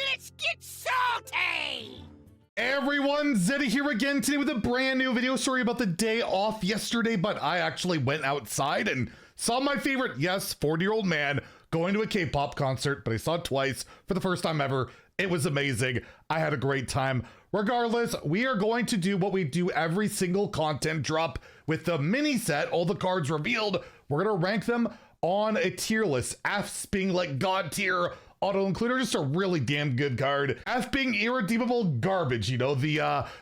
Let's get salty! Everyone, Zeddy here again today with a brand new video. Sorry about the day off yesterday, but I actually went outside and saw my favorite, yes, 40-year-old man going to a K-pop concert, but I saw it twice for the first time ever. It was amazing. I had a great time. Regardless, we are going to do what we do every single content drop with the mini set, all the cards revealed. We're going to rank them on a tier list. F's being like God tier, auto-includer, just a really damn good card. F being irredeemable garbage, you know, the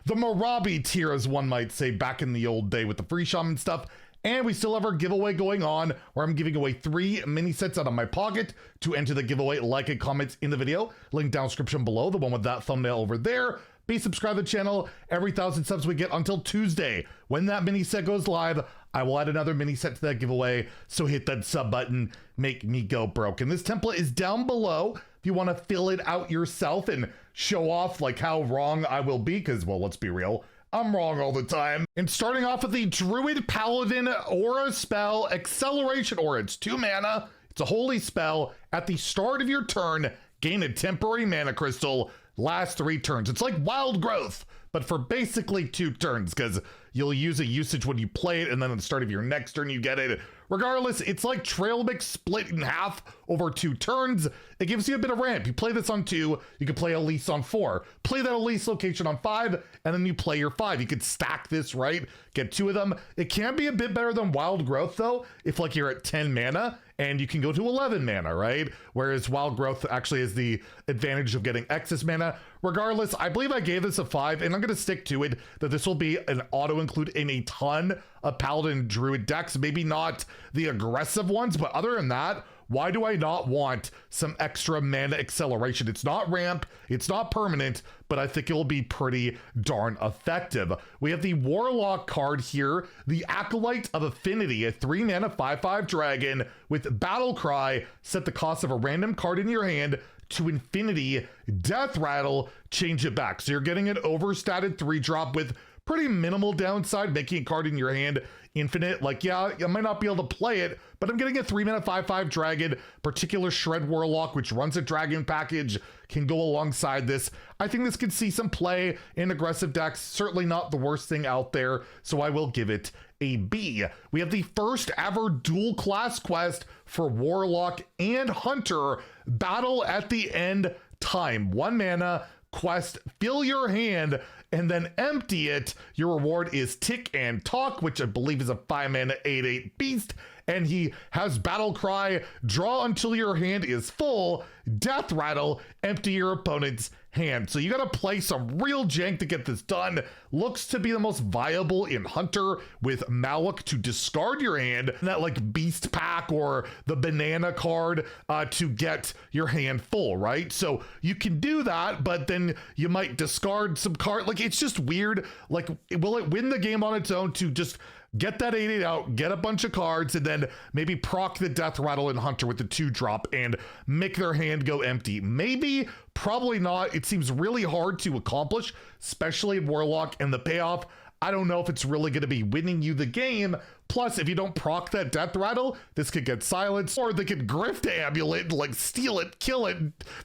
Marabi tier, as one might say, back in the old day with the free shaman stuff. And we still have our giveaway going on, where I'm giving away 3 mini sets out of my pocket. To enter the giveaway, like and comment in the video. Link down description below, the one with that thumbnail over there. Be subscribed to the channel. Every 1,000 subs we get until Tuesday. When that mini set goes live, I will add another mini set to that giveaway. So hit that sub button, make me go broke. And this template is down below if you want to fill it out yourself and show off like how wrong I will be, because, well, let's be real, I'm wrong all the time. And starting off with the Druid Paladin Aura spell, Acceleration Aura. It's 2 mana. It's a holy spell. At the start of your turn, gain a temporary mana crystal. Last 3 turns. It's like Wild Growth, but for basically 2 turns, because you'll use a usage when you play it, and then at the start of your next turn you get it. Regardless, it's like Trail Mix split in half over 2 turns. It gives you a bit of ramp. You play this on 2, you could play Elise on 4. Play that Elise location on 5, and then you play your 5. You could stack this, right? Get 2 of them. It can be a bit better than Wild Growth, though, if like you're at 10 mana, and you can go to 11 mana, right? Whereas Wild Growth actually has the advantage of getting excess mana. Regardless, I believe I gave this a 5, and I'm going to stick to it, that this will be an auto-include in a ton of Paladin Druid decks. Maybe not the aggressive ones, but other than that, why do I not want some extra mana acceleration? It's not ramp, it's not permanent, but I think it will be pretty darn effective. We have the Warlock card here, the Acolyte of Affinity, a 3 mana 5/5 dragon with Battle Cry. Set the cost of a random card in your hand to infinity, Death Rattle, change it back. So you're getting an overstated 3-drop with pretty minimal downside, making a card in your hand infinite. Like, yeah, I might not be able to play it, but I'm getting a 3 mana 5/5 dragon. Particular Shred Warlock, which runs a dragon package, can go alongside this. I think this could see some play in aggressive decks. Certainly not the worst thing out there, so I will give it a B. We have the first ever dual class quest for Warlock and Hunter, Battle at the End Time. 1 mana quest, fill your hand and then empty it. Your reward is Tick and Talk, which I believe is a 5 mana 8/8 beast, and he has Battle Cry, draw until your hand is full, Death Rattle, empty your opponent's hand. So you gotta play some real jank to get this done. Looks to be the most viable in Hunter, with Malak to discard your hand, and that like Beast Pack or the Banana card to get your hand full, right? So you can do that, but then you might discard some card. Like, it's just weird. Like, will it win the game on its own to just get that 8/8 out, get a bunch of cards, and then maybe proc the Death Rattle in Hunter with the 2-drop and make their hand go empty? Maybe, probably not. It seems really hard to accomplish, especially in Warlock, and the payoff, I don't know if it's really going to be winning you the game. Plus, if you don't proc that Death Rattle, this could get silenced, or they could Grift Amulet, like steal it, kill it,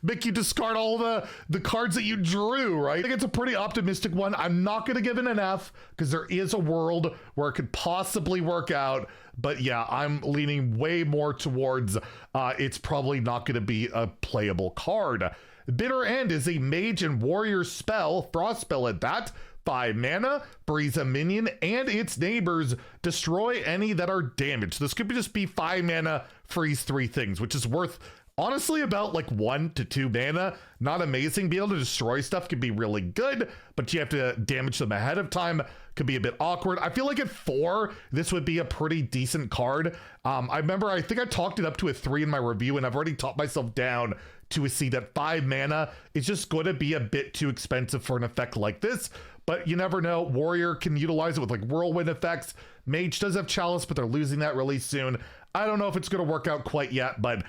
make you discard all the cards that you drew, right? I think it's a pretty optimistic one. I'm not going to give it an F, because there is a world where it could possibly work out. But yeah, I'm leaning way more towards it's probably not going to be a playable card. Bitter End is a mage and warrior spell, frost spell at that. 5 mana, freeze a minion and its neighbors, destroy any that are damaged. This could just be 5 mana, freeze 3 things, which is worth honestly about like 1 to 2 mana. Not amazing. Being able to destroy stuff can be really good, but you have to damage them ahead of time. Could be a bit awkward. I feel like at 4, this would be a pretty decent card. I remember, I think I talked it up to a 3 in my review, and I've already talked myself down to a C. That 5 mana is just going to be a bit too expensive for an effect like this. But you never know. Warrior can utilize it with like whirlwind effects. Mage does have Chalice, but they're losing that really soon. I don't know if it's going to work out quite yet, but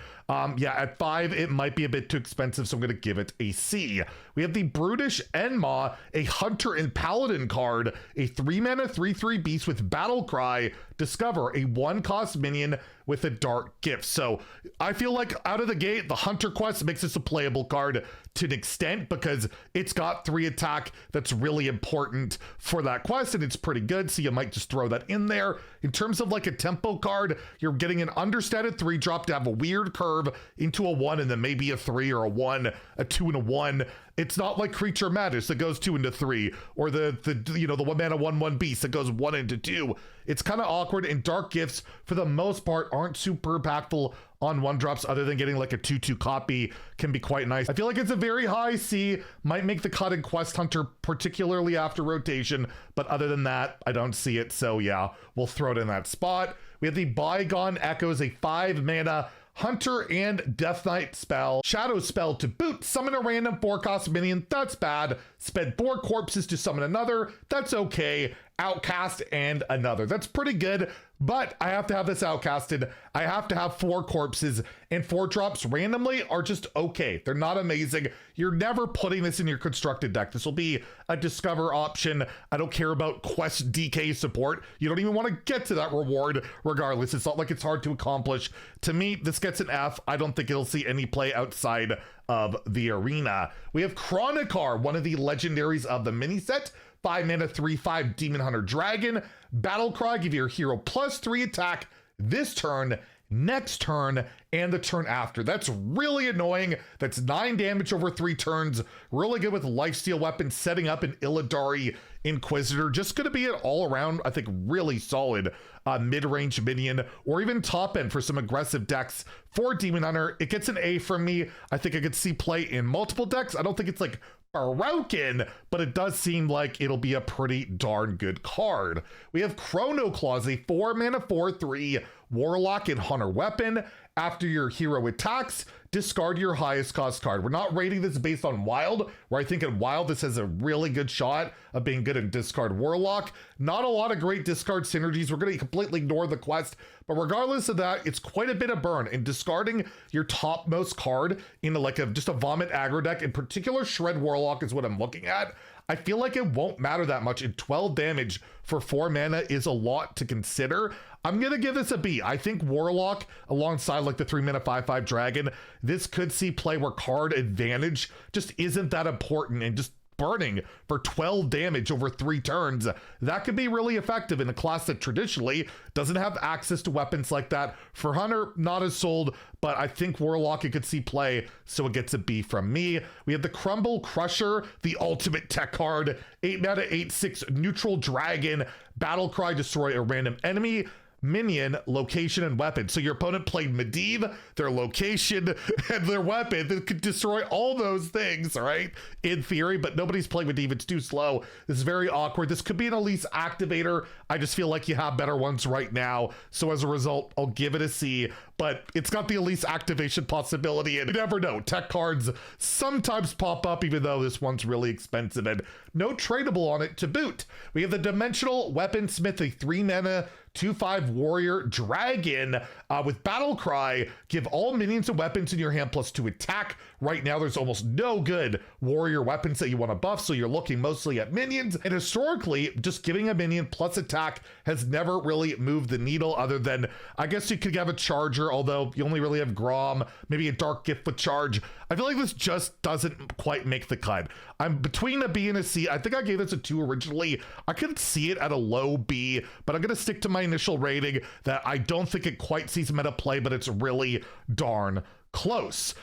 yeah, at 5, it might be a bit too expensive, so I'm going to give it a C. We have the Brutish Enma, a Hunter and Paladin card, a 3-mana 3/3 beast with Battle Cry. Discover a 1-cost minion with a dark gift. So I feel like out of the gate, the Hunter quest makes this a playable card to an extent because it's got 3 attack that's really important for that quest, and it's pretty good, so you might just throw that in there. In terms of like a tempo card, you're getting an understated 3-drop to have a weird curve into a 1 and then maybe a 3 or a 1, a 2 and a 1. It's not like Creature Madness that goes 2 into 3, or the 1-mana 1/1 beast that goes 1 into 2. It's kind of awkward, and dark gifts for the most part aren't super impactful on 1-drops other than getting like a 2/2 copy can be quite nice. I feel like it's a very high C, might make the cut in Quest Hunter, particularly after rotation, but other than that, I don't see it, so yeah, we'll throw it in that spot. We have the Bygone Echoes, a 5-mana Hunter and Death Knight spell. Shadow spell to boot. Summon a random 4-cost minion. That's bad. Spend 4 corpses to summon another. That's okay. Outcast and another. That's pretty good, but I have to have this outcasted. I have to have 4 corpses, and 4-drops randomly are just okay. They're not amazing. You're never putting this in your constructed deck. This will be a discover option. I don't care about quest DK support. You don't even want to get to that reward regardless. It's not like it's hard to accomplish. To me, this gets an F. I don't think it'll see any play outside of the arena. We have Chronicar, one of the legendaries of the mini set. 5-mana 3/5 Demon Hunter Dragon. Battle Cry, give your hero +3 attack this turn, next turn, and the turn after. That's really annoying. That's 9 damage over 3 turns. Really good with lifesteal weapons, setting up an Illidari Inquisitor. Just going to be an all-around, I think, really solid mid-range minion, or even top end for some aggressive decks. For Demon Hunter, it gets an A from me. I think I could see play in multiple decks. I don't think it's like broken, but it does seem like it'll be a pretty darn good card. We have Chrono Claws, a 4-mana 4/3 Warlock and Hunter weapon. After your hero attacks, discard your highest cost card. We're not rating this based on Wild, where I think in Wild this has a really good shot of being good in discard Warlock. Not a lot of great discard synergies. We're going to completely ignore the quest, but regardless of that, it's quite a bit of burn. And discarding your topmost card into like just a vomit aggro deck, in particular Shred Warlock is what I'm looking at. I feel like it won't matter that much, and 12 damage for 4 mana is a lot to consider. I'm going to give this a B. I think Warlock, alongside like the 3-mana 5/5 Dragon, this could see play where card advantage just isn't that important, and just burning for 12 damage over 3 turns, that could be really effective in a class that traditionally doesn't have access to weapons like that. For Hunter, not as sold, but I think Warlock, it could see play, so it gets a B from me. We have the Crumble Crusher, the ultimate tech card, 8-mana 8/6 neutral dragon. Battle Cry, destroy a random enemy, minion, location, and weapon. So your opponent played Medivh, their location, and their weapon that could destroy all those things, right? In theory, but nobody's playing Medivh. It's too slow. This is very awkward. This could be an Elise activator. I just feel like you have better ones right now. So as a result, I'll give it a C, but it's got the Elise activation possibility, and you never know. Tech cards sometimes pop up, even though this one's really expensive, and no tradable on it to boot. We have the Dimensional Weaponsmith, a 3-mana 2/5 warrior dragon with Battle Cry. Give all minions and weapons in your hand +2 attack. Right now, there's almost no good warrior weapons that you want to buff, so you're looking mostly at minions. And historically, just giving a minion plus attack has never really moved the needle, other than, I guess you could have a charger, although you only really have Grom, maybe a dark gift with charge. I feel like this just doesn't quite make the cut. I'm between a B and a C. I think I gave this a 2 originally. I could see it at a low B, but I'm going to stick to my initial rating that I don't think it quite sees meta play, but it's really darn close.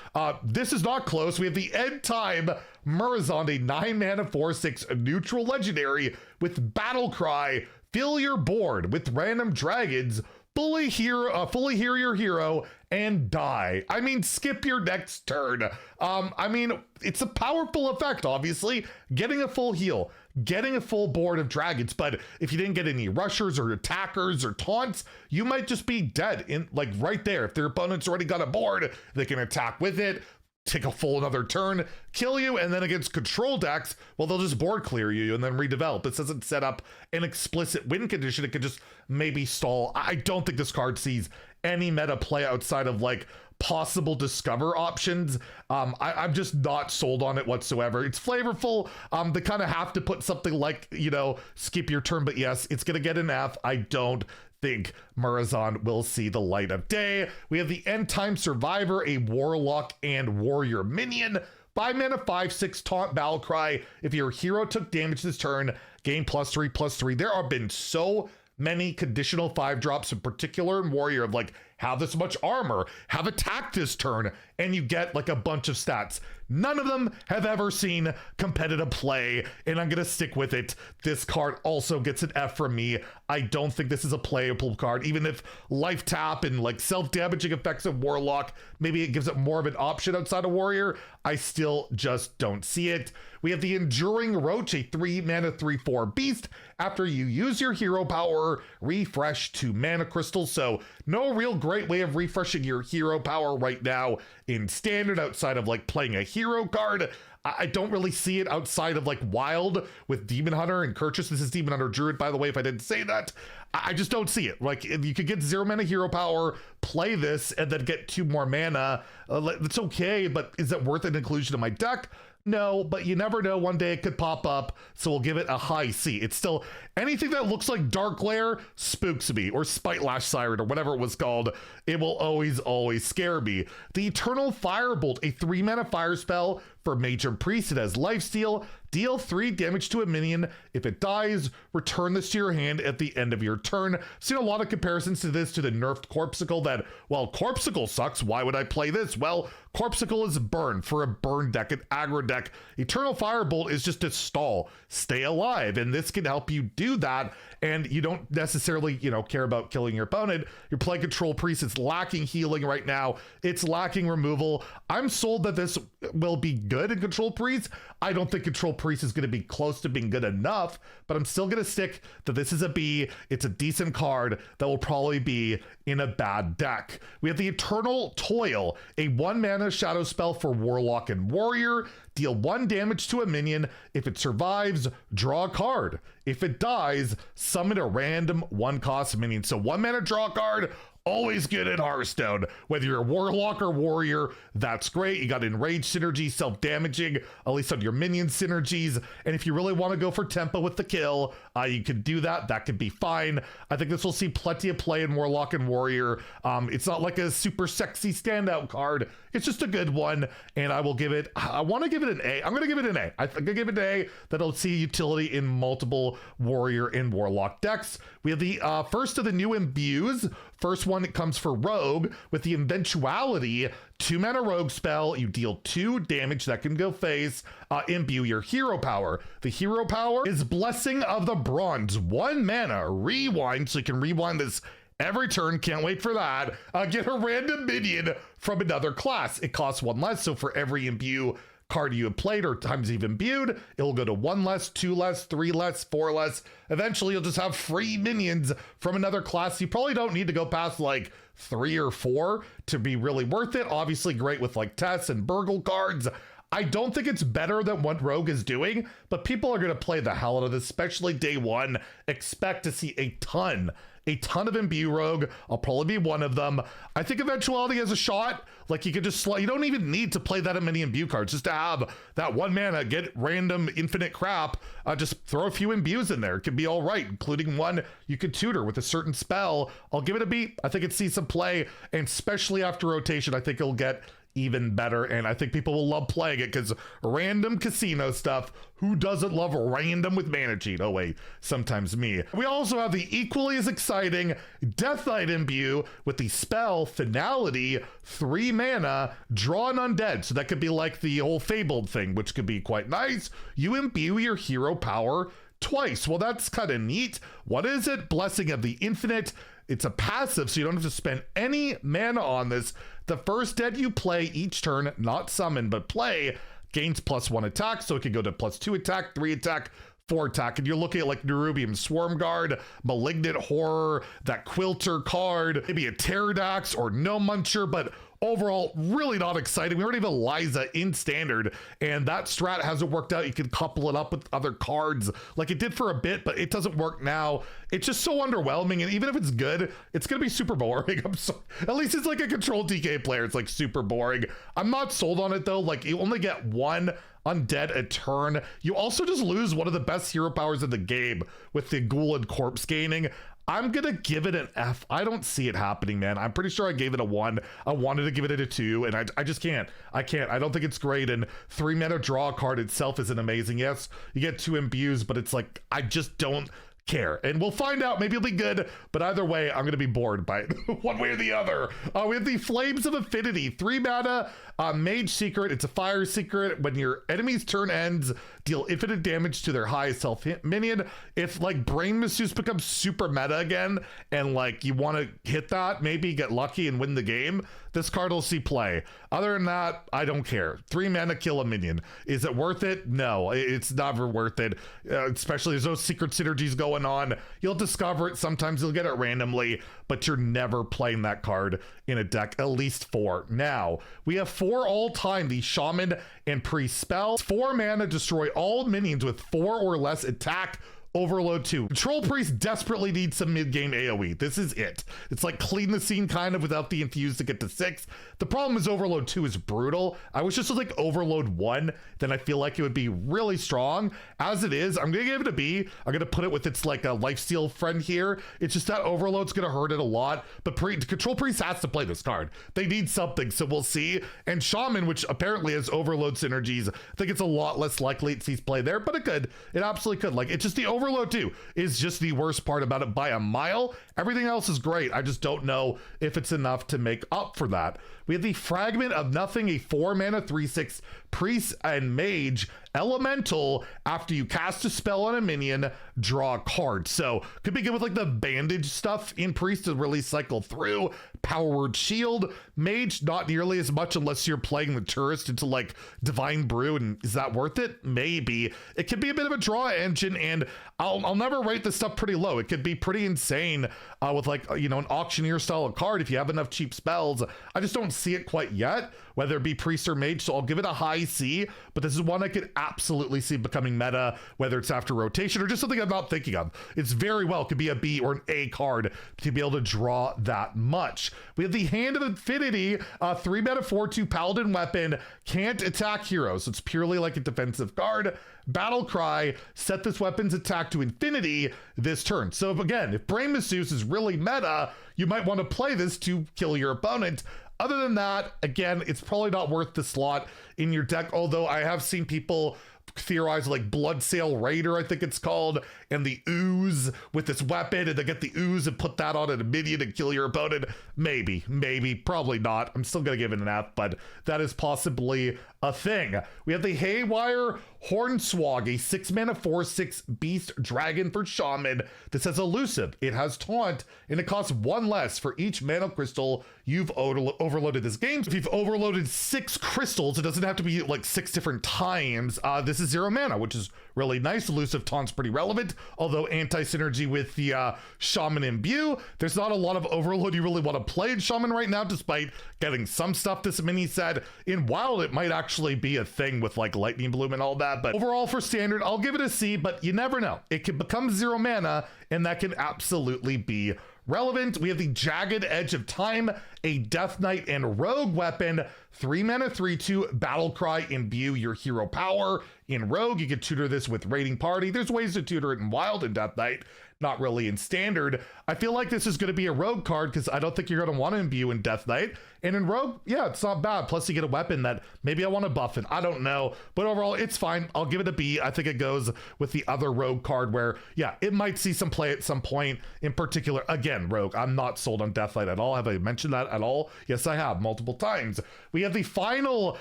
This is not close. We have the End Time Murazond, a 9-mana 4/6 neutral legendary with Battle Cry. Fill your board with random dragons. Fully hear your hero and die. I mean, skip your next turn. I mean, it's a powerful effect, obviously. Getting a full heal, getting a full board of dragons, but if you didn't get any rushers or attackers or taunts, you might just be dead in like right there. If their opponent's already got a board, they can attack with it. take a full another turn, kill you, and then against control decks, well, they'll just board clear you and then redevelop. This doesn't set up an explicit win condition. It could just maybe stall. I don't think this card sees any meta play outside of like possible discover options. I'm just not sold on it whatsoever. It's flavorful. They kind of have to put something like, you know, skip your turn, but yes, it's gonna get an F. I don't think Murazan will see the light of day. We have the End Time Survivor, a Warlock and Warrior minion. 5 mana, 5/6 taunt battle cry. If your hero took damage this turn, gain +3/+3. There have been so many conditional 5 drops, in particular in Warrior, of like, have this much armor, have attack this turn, and you get like a bunch of stats. None of them have ever seen competitive play, and I'm gonna stick with it. This card also gets an F from me. I don't think this is a playable card, even if life tap and like self-damaging effects of Warlock, maybe it gives it more of an option outside of Warrior. I still just don't see it. We have the Enduring Roach, a 3 mana 3/4 beast. After you use your hero power, refresh 2 mana crystals. So no real great way of refreshing your hero power right now in standard outside of like playing a hero card. I don't really see it outside of like Wild with Demon Hunter and Kirchhoff. This is Demon Hunter Druid, by the way, if I didn't say that. I just don't see it. Like, if you could get 0 mana hero power, play this, and then get 2 more mana. It's okay, but is it worth an inclusion in my deck? No, but you never know. One day it could pop up, so we'll give it a high C. It's still anything that looks like Dark Lair spooks me, or Spite Lash Siren, or whatever it was called. It will always scare me. The Eternal Firebolt, a 3 mana fire spell for Mage and Priest. It has lifesteal. Deal 3 damage to a minion. If it dies, return this to your hand at the end of your turn. Seen a lot of comparisons to this to the nerfed Corpsicle that, well, Corpsicle sucks. Why would I play this? Well, Corpsicle is burn for a burn deck, an aggro deck. Eternal Firebolt is just a stall. Stay alive, and this can help you do that. And you don't necessarily, you know, care about killing your opponent. You're playing Control Priest. It's lacking healing right now. It's lacking removal. I'm sold that this will be good in Control Priest. I don't think Control Priest is going to be close to being good enough, but I'm still going to stick that this is a B. It's a decent card that will probably be in a bad deck. We have the Eternal Toil, a 1 mana shadow spell for Warlock and Warrior. Deal 1 damage to a minion. If it survives, draw a card. If it dies, summon a random 1-cost minion. So 1 mana, draw a card. Always good at Hearthstone. Whether you're a Warlock or Warrior, that's great. You got Enrage synergy, self-damaging, at least on your minion synergies. And if you really want to go for tempo with the kill, you can do that. That could be fine. I think this will see plenty of play in Warlock and Warrior. It's not like a super sexy standout card. It's just a good one. And I will give it, I want to give it an A. I'm going to give it an A. I'm going to give it an A. That'll see utility in multiple Warrior and Warlock decks. We have the first of the new imbues. First one, it comes for Rogue with the Eventuality, 2 mana Rogue spell. You deal 2 damage that can go face. Imbue your hero power. The hero power is Blessing of the Bronze, 1 mana rewind, so you can rewind this every turn. Can't wait for that. Get a random minion from another class. It costs 1 less, so for every Imbue card you have played or times you've imbued, it'll go to 1 less, 2 less, 3 less, 4 less. Eventually you'll just have free minions from another class. You probably don't need to go past like 3 or 4 to be really worth it. Obviously great with like Tess and Burgle cards. I don't think it's better than what Rogue is doing, but people are going to play the hell out of this, especially day 1. Expect to see a ton of Imbue Rogue. I'll probably be one of them. I think Eventuality has a shot. Like, you could just you don't even need to play that many Imbue cards. Just to have that 1 mana, get random infinite crap, just throw a few Imbues in there. It could be all right, including one you could tutor with a certain spell. I'll give it a B. I think it sees some play, and especially after rotation, I think it'll get even better, and I think people will love playing it because random casino stuff. Who doesn't love random with Mana Cheat? Oh wait, sometimes me. We also have the equally as exciting Death Knight Imbue with the spell Finality, 3 mana, draw an undead. So that could be like the whole Fabled thing, which could be quite nice. You imbue your hero power twice. Well, that's kind of neat. What is it? Blessing of the Infinite. It's a passive, so you don't have to spend any mana on this. The first dead you play each turn, not summon, but play, gains +1 attack, so it can go to +2 attack, 3 attack, 4 attack, and you're looking at like Nerubium Swarmguard, Malignant Horror, that Quilter card, maybe a Pterodax or No Muncher, but overall, really not exciting. We already have Eliza in standard, and that strat hasn't worked out. You can couple it up with other cards like it did for a bit, but it doesn't work now. It's just so underwhelming, and even if it's good, it's gonna be super boring. At least it's like a control TK player. It's like super boring. I'm not sold on it though. Like, you only get one undead a turn. You also just lose one of the best hero powers in the game with the ghoul and corpse gaining. I'm gonna give it an F. I don't see it happening, man. I'm pretty sure I gave it a 1. I wanted to give it a 2, and I just can't. I can't. I don't think it's great, and 3 mana draw card itself isn't amazing. Yes, you get 2 imbues, but it's like, I just don't care. And we'll find out. Maybe it'll be good, but either way, I'm gonna be bored by it one way or the other. We have the Flames of Affinity, 3 mana mage secret. It's a fire secret. When your enemy's turn ends, deal infinite damage to their highest health minion. If like Brain Masseuse becomes super meta again, and like you want to hit that, maybe get lucky and win the game, this card will see play. Other than that, I don't care. 3 mana, kill a minion. Is it worth it? No, it's never worth it. Especially as those secret synergies going on. You'll discover it. Sometimes you'll get it randomly, but you're never playing that card in a deck, at least 4. Now, we have 4 all time, the Shaman and Priest spells. 4 mana, destroy all minions with 4 or less attack. Overload 2. Control Priest desperately needs some mid-game AoE. This is it. It's like clean the scene kind of without the infuse to get to 6. The problem is Overload 2 is brutal. I wish this was like Overload 1, then I feel like it would be really strong. As it is, I'm gonna give it a B. I'm gonna put it with its like a lifesteal friend here. It's just that Overload's gonna hurt it a lot, but Control Priest has to play this card. They need something, so we'll see. And Shaman, which apparently has Overload synergies, I think it's a lot less likely it sees play there, but it could. It absolutely could. Like, it's just the Overload 2 is just the worst part about it by a mile. Everything else is great. I just don't know if it's enough to make up for that. We have the Fragment of Nothing, a 4 mana 3/6 priest and mage elemental. After you cast a spell on a minion, draw a card. So could be good with like the bandage stuff in priest to really cycle through. Power Word Shield. Mage, not nearly as much unless you're playing the tourist into like Divine Brew, and is that worth it? Maybe. It could be a bit of a draw engine, and I'll never rate this stuff pretty low. It could be pretty insane with like, you know, an auctioneer style of card if you have enough cheap spells. I just don't see it quite yet, whether it be priest or mage, so I'll give it a high C, but this is one I could absolutely see becoming meta, whether it's after rotation or just something I'm not thinking of. It's very well could be a B or an A card to be able to draw that much. We have the Hand of Infinity, 3 mana 4/2 paladin weapon, can't attack heroes. It's purely like a defensive card. Battle Cry, set this weapon's attack to infinity this turn. So again, if Brain Masseuse is really meta, you might want to play this to kill your opponent. Other than that, again, it's probably not worth the slot in your deck, although I have seen people theorize like Bloodsail Raider, I think it's called, and the ooze with this weapon, and they get the ooze and put that on a minion and kill your opponent. Maybe, probably not. I'm still gonna give it an F, but that is possibly a thing. We have the Haywire Hornswog, a 6 mana 4/6 beast dragon for shaman. This has elusive, it has taunt, and it costs 1 less for each mana crystal you've overloaded this game. If you've overloaded 6 crystals, it doesn't have to be like 6 different times. This is 0 mana, which is really nice. Elusive taunt's pretty relevant, although anti-synergy with the Shaman Imbue. There's not a lot of overload you really want to play in Shaman right now, despite getting some stuff this mini said. In Wild, it might actually be a thing with like Lightning Bloom and all that, but overall for Standard, I'll give it a C, but you never know. It can become 0 mana, and that can absolutely be relevant. We have the Jagged Edge of Time, a Death Knight and Rogue weapon, 3 mana 3/2 Battle Cry, imbue your hero power. In Rogue, you can tutor this with Raiding Party. There's ways to tutor it in Wild and Death Knight, not really in Standard. I feel like this is going to be a Rogue card because I don't think you're going to want to imbue in Death Knight. And in Rogue, yeah, it's not bad. Plus you get a weapon that maybe I want to buff it. I don't know. But overall, it's fine. I'll give it a B. I think it goes with the other Rogue card where, yeah, it might see some play at some point. In particular, again, Rogue, I'm not sold on Death Knight at all. Have I mentioned that at all? Yes, I have multiple times. We have the final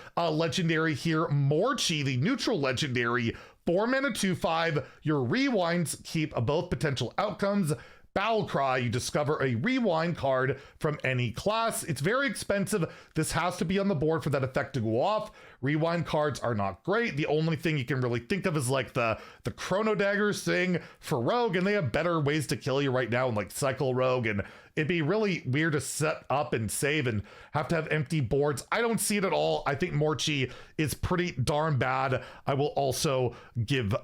legendary here, Morchi, the neutral legendary, 4 mana 2/5. Your rewinds keep both potential outcomes. Battle Cry, you discover a rewind card from any class. It's very expensive. This has to be on the board for that effect to go off. Rewind cards are not great. The only thing you can really think of is like the Chrono Daggers thing for Rogue, and they have better ways to kill you right now, like Cycle Rogue, and it'd be really weird to set up and save and have to have empty boards. I don't see it at all. I think Morchi is pretty darn bad. I will also give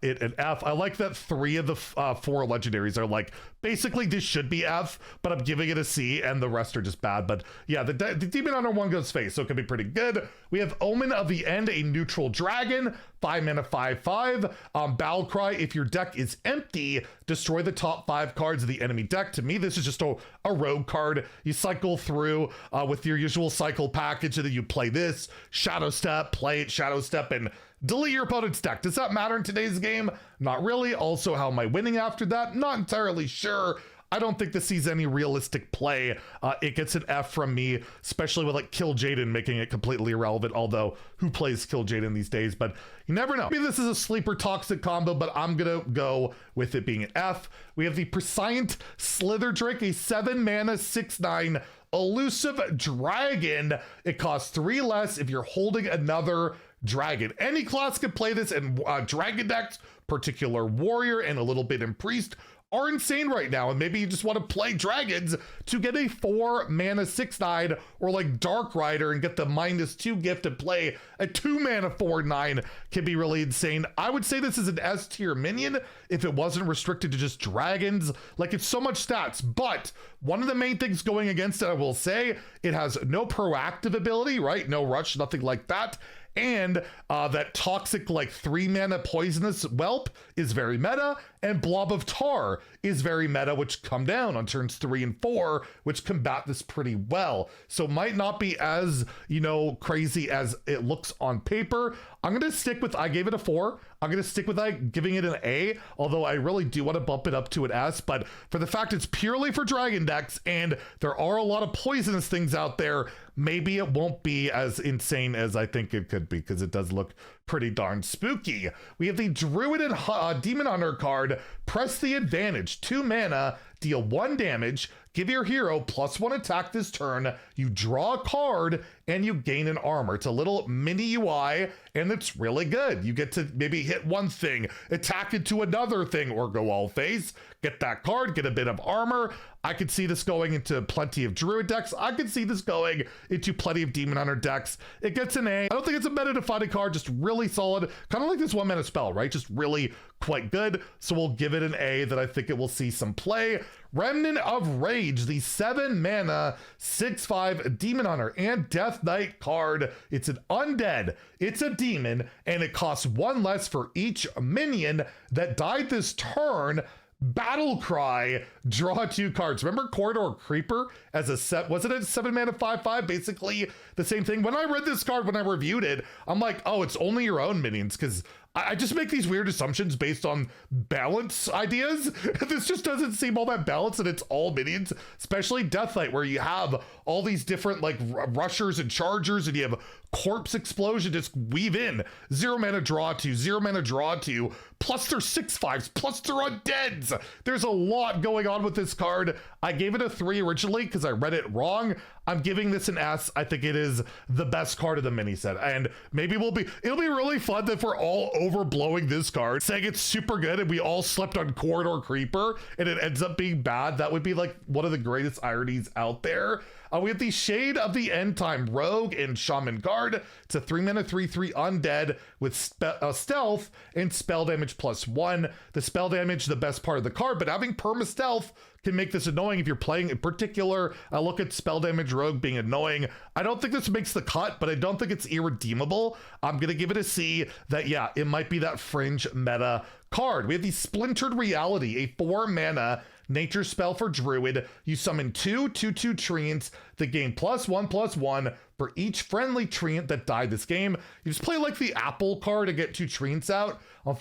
it an F. I like that 3 of the 4 legendaries are like, basically this should be F, but I'm giving it a C, and the rest are just bad. But yeah, the Demon Hunter one goes face, so it could be pretty good. We have Omen of the End, a neutral dragon, 5 mana, 5/5. Battle Cry, if your deck is empty, destroy the top 5 cards of the enemy deck. To me, this is just a rogue card. You cycle through with your usual cycle package, and then you play this, Shadow Step, play it, Shadow Step, and delete your opponent's deck. Does that matter in today's game? Not really. Also, how am I winning after that? Not entirely sure. I don't think this sees any realistic play. It gets an F from me, especially with like Kill Jaden making it completely irrelevant, although who plays Kill Jaden these days? But you never know. Maybe this is a sleeper toxic combo, but I'm gonna go with it being an F. We have the Prescient Slither Drake, a 7 mana, 6/9 elusive dragon. It costs 3 less if you're holding another dragon. Any class can play this, and dragon decks, particular warrior and a little bit in priest, are insane right now, and maybe you just want to play dragons to get a 4 mana 6/9 or like Dark Rider and get the -2 gift and play a 2 mana 4/9 can be really insane. I would say this is an S tier minion if it wasn't restricted to just dragons. Like, it's so much stats, but one of the main things going against it, I will say, it has no proactive ability, right? No rush, nothing like that. And that toxic like 3 mana poisonous whelp is very meta, and Blob of Tar is very meta, which come down on turns 3 and 4, which combat this pretty well. So might not be as, you know, crazy as it looks on paper. I'm gonna stick with, I gave it a 4. I'm gonna stick with giving it an A, although I really do want to bump it up to an S. But for the fact it's purely for dragon decks and there are a lot of poisonous things out there, maybe it won't be as insane as I think it could be, because it does look pretty darn spooky. We have the Druid and Demon Hunter card, Press the Advantage, 2 mana, deal 1 damage, give your hero +1 attack this turn, you draw a card, and you gain an armor. It's a little mini UI, and it's really good. You get to maybe hit one thing, attack into another thing, or go all face, get that card, get a bit of armor. I could see this going into plenty of Druid decks. I could see this going into plenty of Demon Hunter decks. It gets an A. I don't think it's a meta-defining card, just really solid. Kind of like this 1 mana spell, right? Just really quite good. So we'll give it an A, that I think it will see some play. Remnant of Rage, the 7 mana, 6/5 Demon Hunter and Death Knight card. It's an undead, it's a demon, and it costs 1 less for each minion that died this turn. Battle Cry, draw 2 cards. Remember Corridor Creeper as a set? Was it a 7 mana 5/5? Basically the same thing. When I read this card, when I reviewed it, I'm like, oh, it's only your own minions, because I just make these weird assumptions based on balance ideas. This just doesn't seem all that balanced, and it's all minions, especially Death Knight, where you have all these different like rushers and chargers, and you have Corpse Explosion. Just weave in 0 mana draw 2, 0 mana draw 2, plus they're 6/5s, plus they're undeads. There's a lot going on with this card. I gave it a 3 originally because I read it wrong. I'm giving this an S. I think it is the best card of the mini set, and maybe it'll be really fun if we're all overblowing this card, saying it's super good, and we all slept on Corridor Creeper and it ends up being bad. That would be like one of the greatest ironies out there. We have the Shade of the End Time Rogue and Shaman card. It's a 3 mana 3/3 undead with stealth and spell damage +1. The spell damage, the best part of the card, but having perma stealth can make this annoying if you're playing in particular. I look at spell damage rogue being annoying. I don't think this makes the cut, but I don't think it's irredeemable. I'm gonna give it a C. That, yeah, it might be that fringe meta card. We have the Splintered Reality, a 4 mana nature spell for Druid. You summon 2 2/2 treants that gain +1/+1 for each friendly treant that died this game. You just play like the Apple card to get 2 treants out. On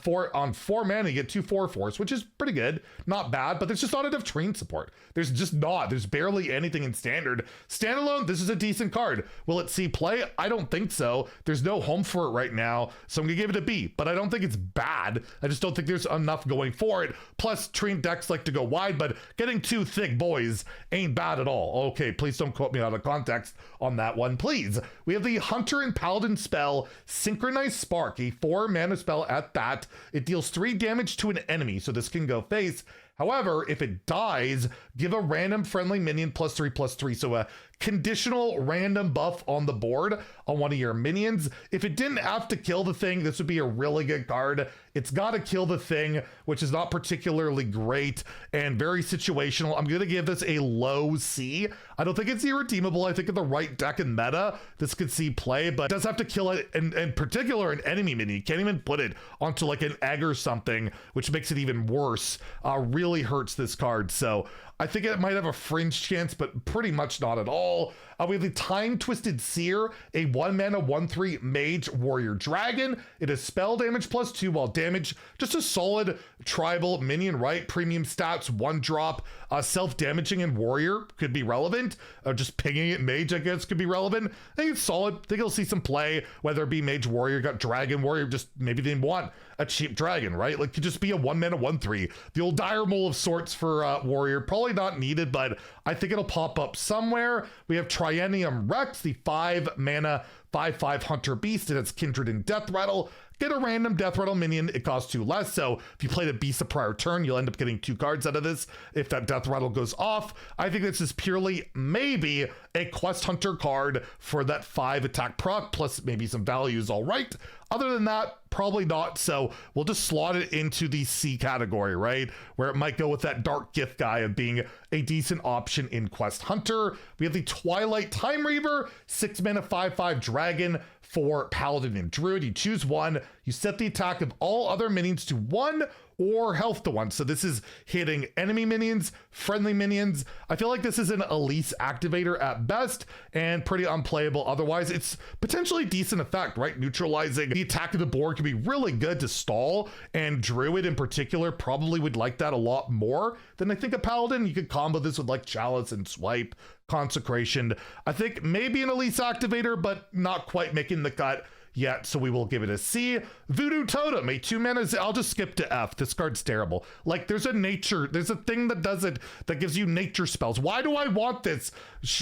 4 mana, you get 2 4/4s, which is pretty good. Not bad, but there's just not enough treant support. There's just not. There's barely anything in standard. Standalone, this is a decent card. Will it see play? I don't think so. There's no home for it right now, so I'm gonna give it a B, but I don't think it's bad. I just don't think think there's enough going for it. Plus, trained decks like to go wide, but getting two thick boys ain't bad at all. Okay, please don't quote me out of context on that one, please. We have the Hunter and Paladin spell, Synchronized Spark, a 4-mana spell at that. It deals 3 damage to an enemy, so this can go face. However, if it dies, give a random friendly minion +3/+3. So a conditional random buff on the board on one of your minions. If it didn't have to kill the thing, this would be a really good card. It's got to kill the thing, which is not particularly great and very situational. I'm going to give this a low C. I don't think it's irredeemable. I think in the right deck and meta, this could see play, but it does have to kill it, in particular an enemy minion. You can't even put it onto like an egg or something, which makes it even worse. Really hurts this card. So I think it might have a fringe chance, but pretty much not at all. We have the Time Twisted Seer, a 1-mana 1/3 mage warrior dragon. It is spell damage +2 while damage. Just a solid tribal minion, right? Premium stats, 1-drop, self-damaging and warrior could be relevant. Just pinging it mage, I guess, could be relevant. I think it's solid. I think you'll see some play, whether it be mage warrior, got dragon warrior, just maybe they want a cheap dragon, right? Like, could just be a 1-mana 1/3. The old dire mole of sorts for warrior, probably not needed, but I think it'll pop up somewhere. We have Triennium Rex, the 5-mana 5/5 hunter beast, and it's kindred and death rattle. Get a random death rattle minion, it costs 2 less, so if you played a beast a prior turn, you'll end up getting 2 cards out of this if that death rattle goes off. I think this is purely maybe a quest hunter card for that 5 attack proc, plus maybe some values, all right. Other than that, probably not, so we'll just slot it into the C category, right? Where it might go with that Dark Gift guy of being a decent option in Quest Hunter. We have the Twilight Time Reaver, 6-mana 5/5 dragon for Paladin and Druid. You choose one, you set the attack of all other minions to 1 or health to 1. So this is hitting enemy minions, friendly minions. I feel like this is an Elise activator at best and pretty unplayable otherwise. It's potentially decent effect, right? Neutralizing the attack of the board can be really good to stall, and Druid in particular probably would like that a lot more than I think a Paladin. You could combo this with like Chalice and Swipe, Consecration. I think maybe an Elise activator, but not quite making the cut yet, so we will give it a C. Voodoo Totem, a 2-mana, I'll just skip to F. This card's terrible. Like, there's a thing that does it, that gives you nature spells. Why do I want this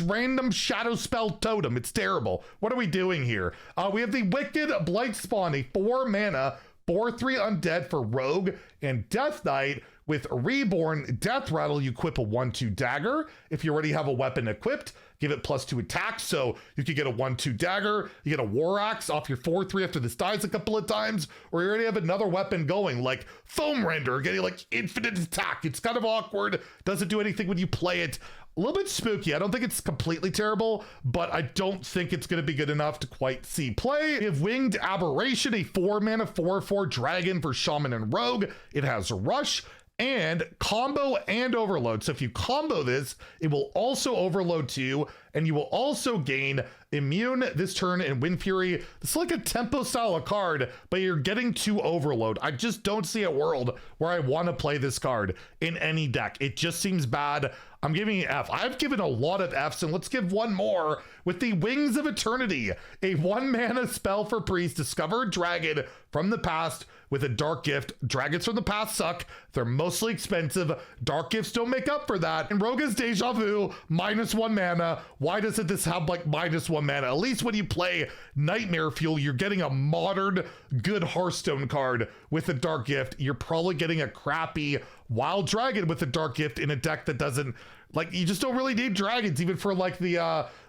random shadow spell totem? It's terrible. What are we doing here? We have the Wicked Blightspawn, a 4-mana 4/3 undead for Rogue and Death Knight. With Reborn Death Rattle, you equip a 1/2 dagger. If you already have a weapon equipped, give it +2 attack, so you could get a 1/2 dagger, you get a War Axe off your 4/3 after this dies a couple of times, or you already have another weapon going, like Foam Render, getting like infinite attack. It's kind of awkward, doesn't do anything when you play it. A little bit spooky. I don't think it's completely terrible, but I don't think it's going to be good enough to quite see play. We have Winged Aberration, a 4-mana 4/4 dragon for Shaman and Rogue. It has Rush and combo and overload. So if you combo this, it will also overload too, and you will also gain immune this turn and Wind Fury. It's like a tempo style of card, but you're getting 2 overload. I just don't see a world where I want to play this card in any deck. It just seems bad. I'm giving it F. I've given a lot of Fs, and let's give one more with the Wings of Eternity, a 1-mana spell for priest. Discover a dragon from the past with a dark gift. Dragons from the past suck. They're mostly expensive. Dark gifts don't make up for that. And Rogue is Deja Vu, -1 mana. Why doesn't this have like -1 mana? At least when you play Nightmare Fuel, you're getting a modern, good Hearthstone card with a dark gift. You're probably getting a crappy Wild Dragon with a dark gift in a deck that doesn't, like, you just don't really need dragons even for like the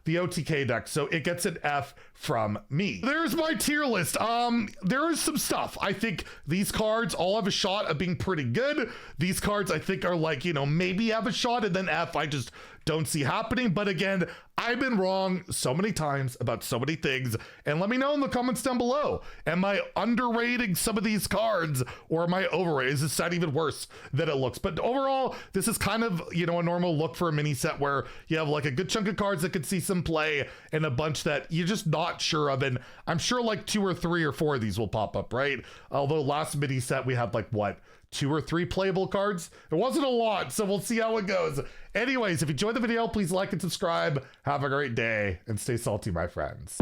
OTK deck. So it gets an F from me. There's my tier list. There is some stuff. I think these cards all have a shot of being pretty good. These cards I think are like, you know, maybe have a shot, and then F I just don't see happening. But again, I've been wrong so many times about so many things, and let me know in the comments down below. Am I underrating some of these cards, or am I overrating? Is this set even worse than it looks? But overall, this is kind of, you know, a normal look for a mini set where you have like a good chunk of cards that could see some play and a bunch that you're just not sure of. And I'm sure like 2 or 3 or 4 of these will pop up, right? Although last mini set we had like what, 2 or 3 playable cards? It wasn't a lot, so we'll see how it goes. Anyways, if you enjoyed the video, please like and subscribe. Have a great day and stay salty, my friends.